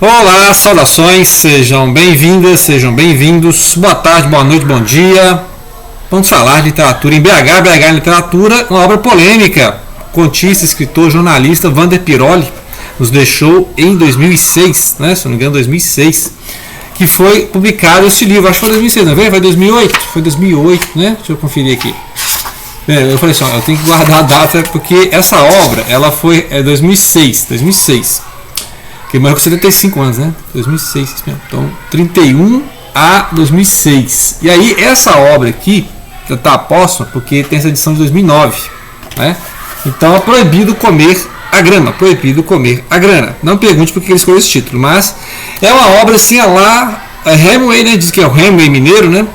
Olá, saudações, sejam bem-vindas, sejam bem-vindos. Boa tarde, boa noite, bom dia. Vamos falar de literatura em BH. BH em literatura, uma obra polêmica. Contista, escritor, jornalista Wander Piroli nos deixou em 2006, né? Se não me engano, 2006, que foi publicado este livro. Acho que foi 2006, não é? Foi 2008, foi 2008, né? Deixa eu conferir aqui. Eu falei assim, ó, eu tenho que guardar a data porque essa obra, ela foi 2006. Que morreu com 75 anos, né? 2006, isso mesmo. Então, 31 a 2006. E aí, essa obra aqui, que está póstuma, porque tem essa edição de 2009, né? Então, é proibido comer a grama. Proibido comer a grana. Não pergunte por que ele escolheu esse título, mas é uma obra assim, a lá Hemingway, né? Diz que é o Hemingway mineiro, né?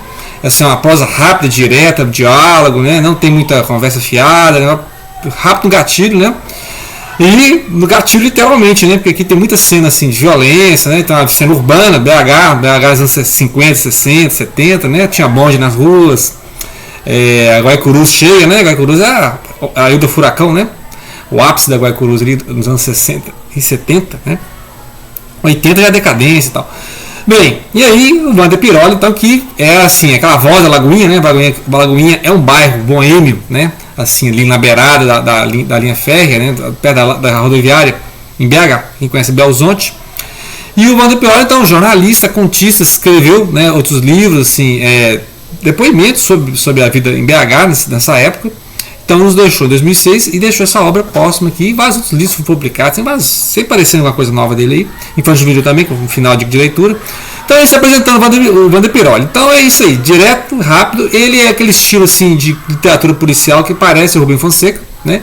Essa é uma prosa rápida, direta, diálogo, né? Não tem muita conversa fiada, né? Rápido no gatilho, né? E no gatilho literalmente, né? Porque aqui tem muita cena assim, de violência, né? Então a cena urbana, BH dos anos 50, 60, 70, né? Tinha bonde nas ruas, a Guaicurus cheia, né? Guaicurus é a ilha do furacão, né? O ápice da Guaicurus ali nos anos 60 e 70, né? 80 já é decadência e tal. Bem, e aí o Wander Piroli, então, que é assim, aquela voz da Lagoinha, né? Lagoinha é um bairro boêmio, né? Assim, ali na beirada da linha férrea, né? Perto da rodoviária, em BH, quem conhece Belo Horizonte. E o Wander Piroli, então, jornalista, contista, escreveu, né, outros livros, assim, depoimentos sobre a vida em BH nessa época. Então nos deixou em 2006 e deixou essa obra póstuma aqui. Vários outros livros foram publicados, sempre parecendo uma coisa nova dele aí. Infantil Juvenil também, com um final de leitura. Então ele se apresentando o Wander Piroli. Então é isso aí, direto, rápido. Ele é aquele estilo assim de literatura policial que parece o Rubem Fonseca, né?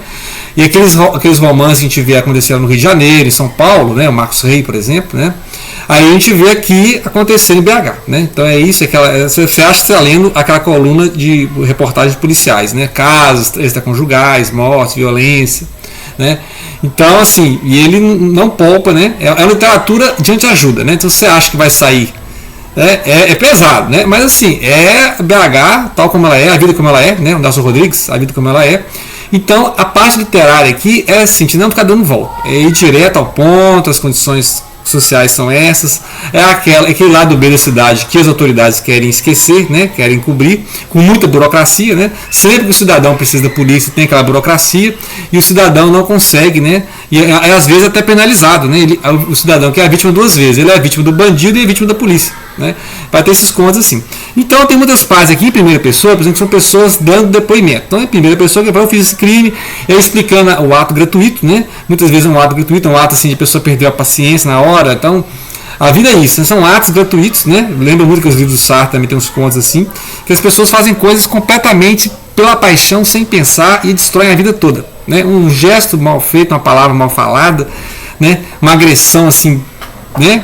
E aqueles romances que a gente vê acontecendo no Rio de Janeiro, em São Paulo, né? O Marcos Rey, por exemplo, né? Aí a gente vê aqui acontecendo em BH, né? Então é isso, você acha que está lendo aquela coluna de reportagens policiais, né? Casos extraconjugais, mortes, violência, né? Então assim, e ele não poupa, né? É uma literatura de anteajuda, né? Então você acha que vai sair, é pesado, né? Mas assim, é BH tal como ela é, a vida como ela é, né? O Nelson Rodrigues, a vida como ela é. Então a parte literária aqui é assim, não ficar dando volta, é ir direto ao ponto, as condições sociais são essas, aquele lado B da cidade que as autoridades querem esquecer, né, querem cobrir, com muita burocracia, né, sempre que o cidadão precisa da polícia tem aquela burocracia e o cidadão não consegue, né, e às vezes até penalizado, né, o cidadão que é a vítima duas vezes, ele é a vítima do bandido e é vítima da polícia, né, vai ter esses contos assim. Então tem muitas partes aqui em primeira pessoa, por exemplo, que são pessoas dando depoimento. Então em primeira pessoa que eu fiz esse crime, ele explicando o ato gratuito, né, muitas vezes é um ato gratuito, é um ato assim de pessoa perdeu a paciência na hora. Então, a vida é isso, né? São atos gratuitos, né? Lembro muito que os livros do Sartre também tem uns contos assim, que as pessoas fazem coisas completamente pela paixão, sem pensar e destroem a vida toda, né? Um gesto mal feito, uma palavra mal falada, né? Uma agressão assim, né?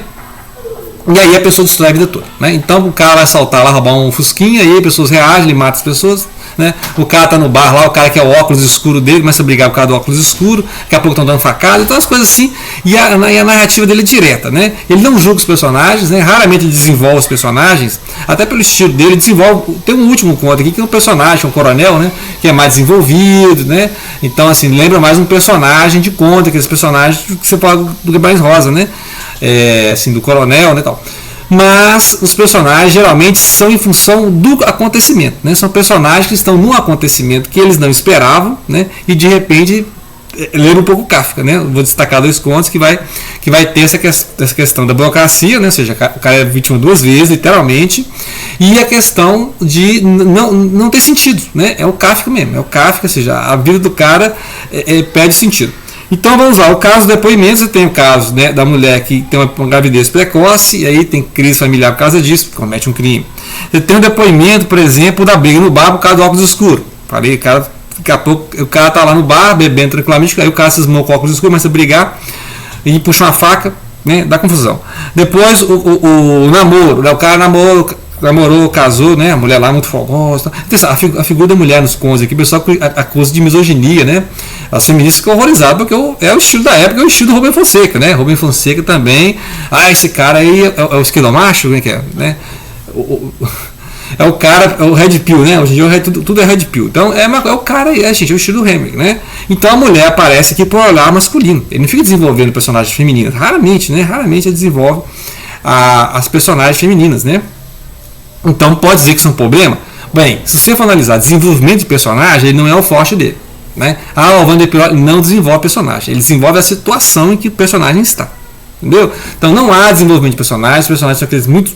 E aí a pessoa destrói a vida toda, né? Então o cara vai assaltar lá, roubar um fusquinha, e aí as pessoas reagem, ele mata as pessoas, né? O cara tá no bar lá, o cara que é o óculos escuro dele, começa a brigar com o cara do óculos escuro, daqui a pouco estão dando facada, então as coisas assim, e a narrativa dele é direta, né? Ele não julga os personagens, né? Raramente ele desenvolve os personagens, até pelo estilo dele, desenvolve. Tem um último conto aqui que é um personagem, um coronel, né? Que é mais desenvolvido, né? Então assim, lembra mais um personagem de conta, aqueles personagens que você fala do Guimarães Rosa, né? Assim, do coronel, né, tal. Mas os personagens geralmente são em função do acontecimento, né? São personagens que estão num acontecimento que eles não esperavam, né? E de repente lembra um pouco Kafka, né? Vou destacar dois contos que vai ter essa questão da burocracia, né? Ou seja, o cara é vítima duas vezes, literalmente, e a questão de não ter sentido, né? É o Kafka mesmo, é o Kafka, ou seja, a vida do cara perde sentido. Então vamos lá, o caso do depoimento, você tem o caso, né, da mulher que tem uma gravidez precoce, e aí tem crise familiar por causa disso, comete um crime. Você tem o depoimento, por exemplo, da briga no bar por causa do óculos escuro. Falei, daqui a pouco o cara tá lá no bar, bebendo tranquilamente, aí o cara se esmou com o óculos escuro, começa a brigar, e puxa uma faca, né, dá confusão. Depois o namoro, né, o cara namorou, casou, né? A mulher lá muito fogosa. A figura da mulher nos contos aqui, o pessoal acusa de misoginia, né? As feministas ficam horrorizadas porque é o estilo da época, é o estilo do Rubem Fonseca, né? Rubem Fonseca também. Esse cara aí é o esquilomacho, como é que é? Né? É o cara, é o Red Pill, né? Hoje em dia tudo é Red Pill. Então é o cara, gente, é o estilo do Hammer, né? Então a mulher aparece aqui por olhar masculino. Ele não fica desenvolvendo personagens femininas. Raramente, né? Raramente ele desenvolve as personagens femininas, né? Então pode dizer que isso é um problema? Bem, se você for analisar desenvolvimento de personagem, ele não é o forte dele, né? O Vander Piroli não desenvolve personagem. Ele desenvolve a situação em que o personagem está. Entendeu? Então não há desenvolvimento de personagens. Os personagens são aqueles muito.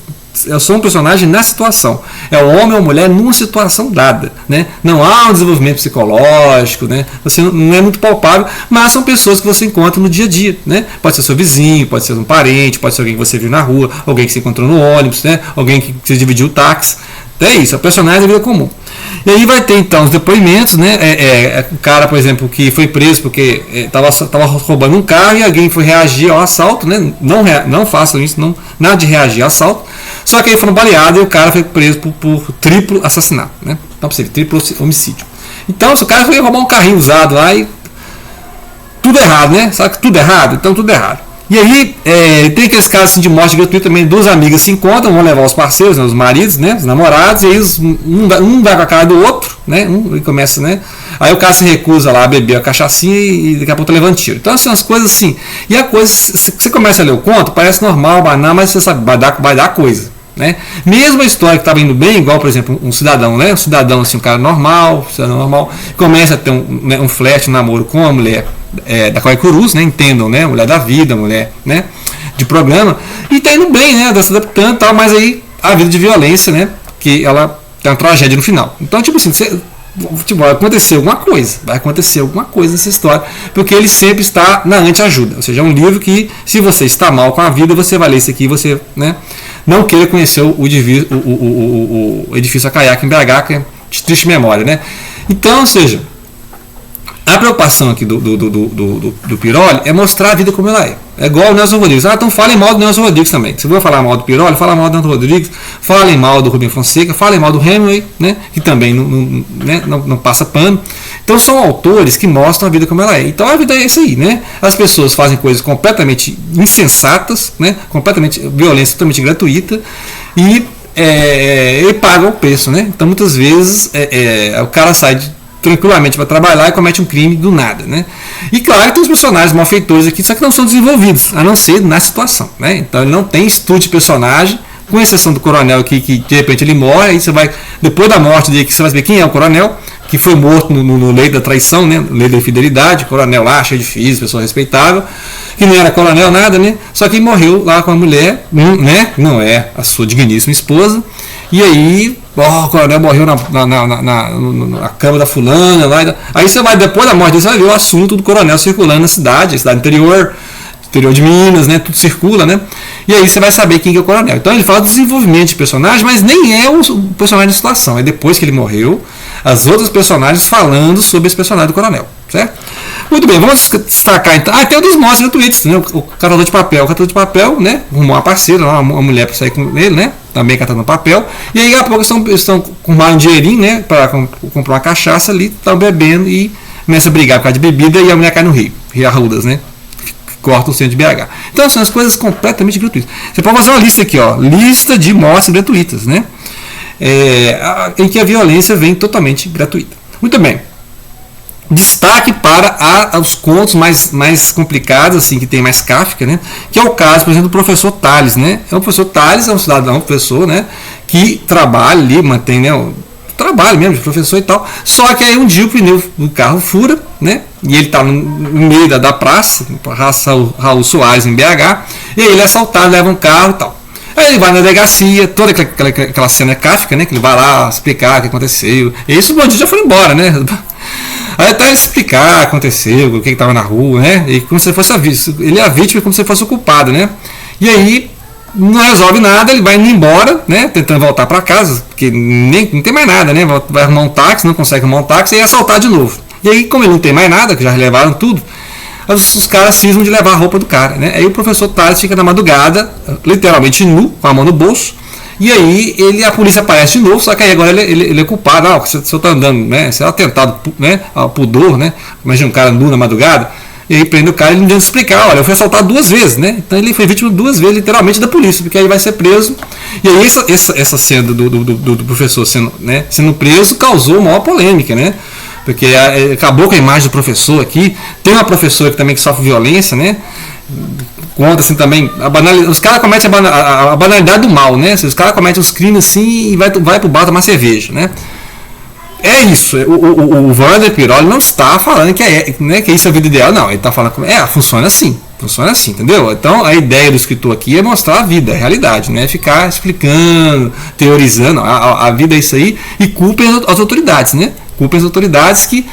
Eu sou um personagem na situação. É o homem ou a mulher numa situação dada, né? Não há um desenvolvimento psicológico, né? Você não é muito palpável, mas são pessoas que você encontra no dia a dia, né? Pode ser seu vizinho, pode ser um parente, pode ser alguém que você viu na rua, alguém que você encontrou no ônibus, né? Alguém que você dividiu o táxi. É isso, é personagem da vida comum. E aí vai ter então os depoimentos, né? O cara, por exemplo, que foi preso porque estava roubando um carro e alguém foi reagir ao assalto, né? Não façam isso, nada de reagir ao assalto. Só que aí foram baleados e o cara foi preso por triplo assassinato, né? Então, pra você ver, triplo homicídio. Então, se o cara foi roubar um carrinho usado lá e tudo errado, né? Sabe que tudo errado? Então tudo errado. E aí tem aqueles casos assim, de morte gratuita também, duas amigas se encontram, vão levar os parceiros, né, os maridos, né, os namorados, e aí um vai com a cara do outro, né, e começa, né, aí o cara se recusa lá a beber a cachaçinha e daqui a pouco levanta tiro. Então são as coisas assim, e a coisa, você começa a ler o conto, parece normal, banal, mas você sabe, vai dar coisa, né. Mesmo a história que estava indo bem, igual por exemplo um cidadão, né, assim, um cara normal, começa a ter um flerte, um namoro com uma mulher da Coicurus, né, entendam, né, mulher da vida, mulher, né, de programa, e tá indo bem, né, se adaptando e tal, mas aí a vida de violência, né, que ela tem uma tragédia no final. Então, tipo assim, vai acontecer alguma coisa nessa história, porque ele sempre está na anti-ajuda, ou seja, é um livro que, se você está mal com a vida, você vai ler isso aqui e você, né, não queira conhecer o edifício Acaiaque em BH, que é de triste memória, né. Então, ou seja, a preocupação aqui do Piroli é mostrar a vida como ela é. É igual o Nelson Rodrigues. Então falem mal do Nelson Rodrigues também. Se for falar mal do Piroli, fala mal do Nelson Rodrigues, falem mal do Rubem Fonseca, falem mal do Hemingway, né, que também não passa pano. Então são autores que mostram a vida como ela é. Então a vida é isso aí, né? As pessoas fazem coisas completamente insensatas, né, completamente violência totalmente gratuita e pagam o preço, né? Então muitas vezes o cara sai tranquilamente para trabalhar e comete um crime do nada, né? E claro, tem os personagens malfeitores aqui, só que não são desenvolvidos, a não ser na situação, né? Então ele não tem estudo de personagem, com exceção do coronel aqui, que de repente ele morre, aí você vai, depois da morte dele, que você vai saber quem é o coronel, que foi morto no leito da traição, né? No leito da infidelidade, coronel lá, cheio de filhos, pessoa respeitável, que não era coronel nada, né? Só que ele morreu lá com a mulher, né? Não é a sua digníssima esposa, e aí o coronel morreu na cama da fulana. Aí você vai, depois da morte dele, você vai ver o assunto do coronel circulando na cidade interior de Minas, né? Tudo circula, né? E aí você vai saber quem que é o coronel. Então ele fala do desenvolvimento de personagem, mas nem é o personagem da situação. É depois que ele morreu, as outras personagens falando sobre esse personagem do coronel, certo? Muito bem, vamos destacar então. Tem o dos mortes gratuitos, né? O catador de papel. O catador de papel, né? Arrumou uma parceira, uma mulher para sair com ele, né? Também catando papel. E aí, daqui a pouco, eles estão com um dinheirinho, né? Para comprar uma cachaça ali, estão bebendo e começa a brigar por causa de bebida e a mulher cai no rio Arrudas, né? Corta o centro de BH. Então, são as coisas completamente gratuitas. Você pode fazer uma lista aqui, ó. Lista de mortes gratuitas, né? Em que a violência vem totalmente gratuita. Muito bem. Destaque para os contos mais complicados, assim, que tem mais Kafka, né? Que é o caso, por exemplo, do professor Tales, né? O professor Tales é um cidadão, professor, né? Que trabalha ali, mantém, né? O trabalho mesmo de professor e tal. Só que aí um dia o pneu do carro fura, né? E ele está no meio da praça, Raul Soares, em BH. E aí ele é assaltado, leva um carro e tal. Aí ele vai na delegacia, toda aquela cena Kafka, né? Que ele vai lá explicar o que aconteceu. E isso o bandido já foi embora, né? Aí até ele explicar o que aconteceu, o que estava na rua, né? E como se fosse ele é a vítima como se fosse o culpado, né? E aí não resolve nada, ele vai indo embora, né? Tentando voltar para casa, porque não tem mais nada, né? Vai arrumar um táxi, não consegue arrumar um táxi e é assaltar de novo. E aí, como ele não tem mais nada, que já levaram tudo, os caras cismam de levar a roupa do cara, né? Aí o professor Tales fica na madrugada, literalmente nu, com a mão no bolso. E aí a polícia aparece de novo, só que aí agora ele é culpado. O senhor está andando, né? Isso é um atentado, né, ao pudor, né? Imagina um cara nu na madrugada. E aí prende o cara e ele tenta explicar, olha, eu fui assaltado 2 vezes, né? Então ele foi vítima 2 vezes, literalmente, da polícia, porque aí vai ser preso. E aí essa cena do professor sendo preso causou maior polêmica, né? Porque acabou com a imagem do professor aqui. Tem uma professora que também que sofre violência, né? Conta assim também, os caras cometem a banalidade do mal, né? Os caras cometem os crimes assim e vai pro bar tomar cerveja, né? É isso, o Wander Piroli não está falando que isso é a vida ideal, não. Ele está falando que funciona assim, entendeu? Então a ideia do escritor aqui é mostrar a vida, a realidade, né? Ficar explicando, teorizando, a vida é isso aí, e culpem as autoridades, né? Culpem as autoridades que.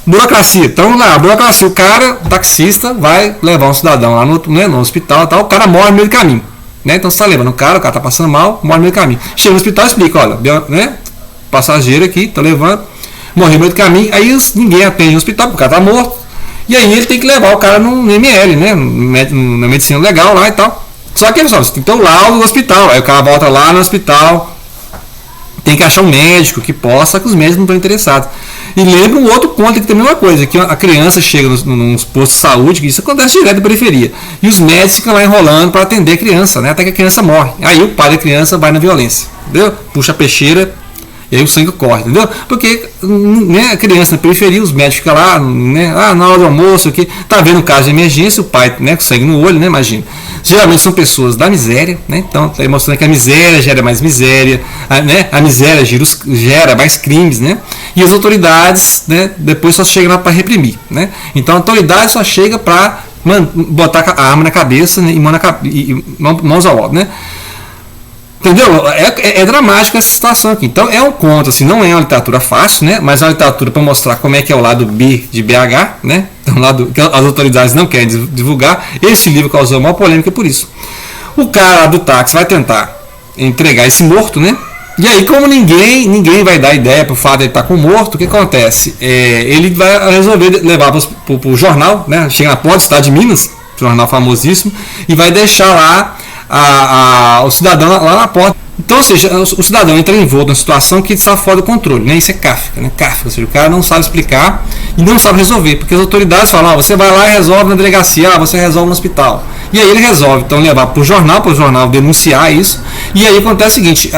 Burocracia, então lá, burocracia, o cara, o taxista, vai levar um cidadão lá no hospital e tal, o cara morre no meio do caminho, né? Então você está levando o cara tá passando mal, morre no meio do caminho. Chega no hospital e explica, olha, né? Passageiro aqui, tô levando, morreu no meio do caminho, aí ninguém atende no hospital, porque o cara tá morto, e aí ele tem que levar o cara no ML, né? Na medicina legal lá e tal. Só que, pessoal, você tem que ter o laudo do hospital, aí o cara volta lá no hospital, tem que achar um médico que possa, que os médicos não estão interessados. E lembra um outro ponto que tem a mesma coisa, que a criança chega nos postos de saúde, que isso acontece direto na periferia, e os médicos ficam lá enrolando para atender a criança, né? Até que a criança morre. Aí o pai da criança vai na violência, entendeu? Puxa a peixeira, e aí o sangue corre, entendeu? Porque, né, a criança na periferia, os médicos ficam lá, né, na hora do almoço, aqui, tá vendo um caso de emergência, o pai, né, com sangue no olho, né, imagina. Geralmente são pessoas da miséria, né, então tá mostrando que a miséria gera mais miséria, né, a miséria gera mais crimes, né, e as autoridades, né, depois só chegam lá para reprimir, né. Então a autoridade só chega para botar a arma na cabeça, né, e mãos ao óbito, né. Entendeu? É dramática essa situação aqui. Então é um conto, assim, não é uma literatura fácil, né? Mas é uma literatura para mostrar como é que é o lado B de BH, né? Um lado que as autoridades não querem divulgar. Esse livro causou uma polêmica por isso. O cara do táxi vai tentar entregar esse morto, né? E aí, como ninguém vai dar ideia pro fato de ele estar com o morto, o que acontece? Ele vai resolver levar pro jornal, né? Chega na porta do estado de Minas, jornal famosíssimo, e vai deixar lá o cidadão lá na porta. Então, ou seja, o cidadão entra envolto numa situação que está fora do controle, né? Isso é Kafka, né? Kafka, ou seja, o cara não sabe explicar e não sabe resolver, porque as autoridades falam, você vai lá e resolve na delegacia, você resolve no hospital. E aí ele resolve, então, levar para o jornal denunciar isso, e aí acontece o seguinte,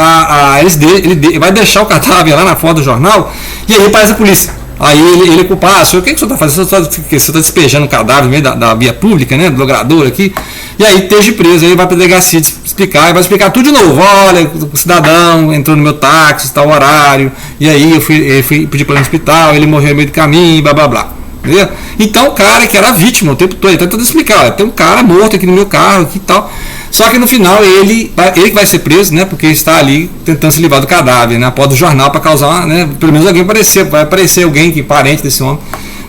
ele vai deixar o cadáver lá na foto do jornal, e aí aparece a polícia. Aí ele culpa, senhor, o que você está fazendo? Você está despejando o cadáver no meio da via pública, né? Do logrador aqui. E aí esteja preso, aí vai para a delegacia explicar, e vai explicar tudo de novo. Olha, o cidadão entrou no meu táxi, tal horário, e aí eu fui pedir para ir no hospital, ele morreu no meio do caminho, blá blá blá. Entendeu? Então o cara que era vítima o tempo todo, ele está tentando explicar, olha, tem um cara morto aqui no meu carro aqui e tal. Só que no final ele que vai ser preso, né? Porque está ali tentando se livrar do cadáver, né? Após o jornal para causar, né? Pelo menos vai aparecer alguém que parente desse homem,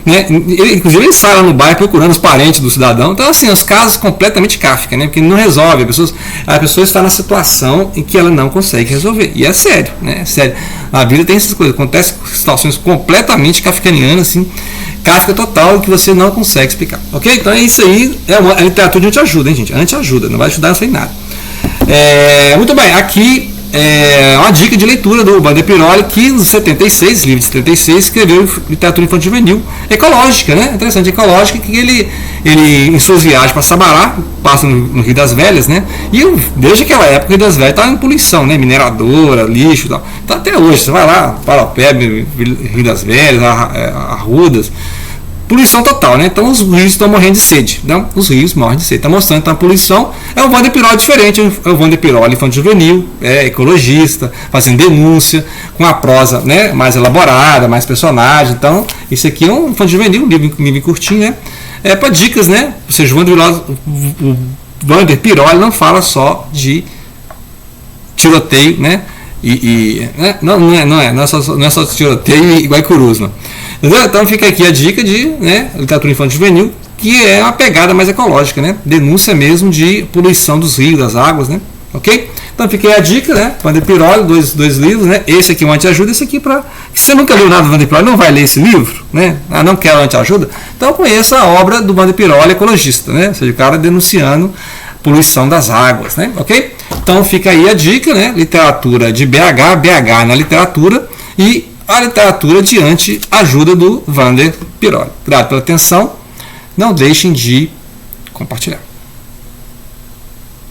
né? Inclusive ele sai lá no bairro procurando os parentes do cidadão. Então assim, os casos completamente Kafka, né? Porque não resolve, a pessoa está na situação em que ela não consegue resolver. E é sério, né? É sério. A vida tem essas coisas, acontecem situações completamente kafkanianas, assim, Kafka total, que você não consegue explicar. Ok? Então é isso aí, a literatura de anti-ajuda, hein, gente? Anti-ajuda, não vai ajudar isso em nada. Muito bem, aqui uma dica de leitura do Wander Piroli, que em 76, livro de 76, escreveu literatura infantil juvenil ecológica, né? Interessante, ecológica, que ele em suas viagens para Sabará, passa no Rio das Velhas, né? E desde aquela época o Rio das Velhas estava em poluição, né? Mineradora, lixo e tal. Então até hoje, você vai lá, Paraupeba, Rio das Velhas, Arrudas, poluição total, né? Então os rios estão morrendo de sede. Então, os rios morrem de sede. Está mostrando que a poluição é um Wander Piroli diferente. É o Wander Piroli infantil juvenil, ecologista, fazendo denúncia, com a prosa, né, mais elaborada, mais personagem. Então, isso aqui é um infantil juvenil, um livro curtinho, né? Para dicas, né? Ou seja, o Wander Piroli não fala só de tiroteio, né? Não é só tiroteio e Guaicurus, não. Entendeu? Então fica aqui a dica de, né, literatura infantil juvenil, que é uma pegada mais ecológica, né? Denúncia mesmo de poluição dos rios, das águas, né? Ok? Então fica aí a dica, né? Wander Piroli, dois livros, né? Esse aqui é um anti-ajuda, esse aqui para... Se você nunca leu nada do Wander Piroli, não vai ler esse livro, né? Não quer anti-ajuda? Então conheça a obra do Wander Piroli, ecologista, né? Ou seja, o cara denunciando poluição das águas, né? Ok? Então fica aí a dica, né? Literatura de BH na literatura e a literatura de anti-ajuda do Wander Piroli. Obrigado pela atenção. não deixem de compartilhar.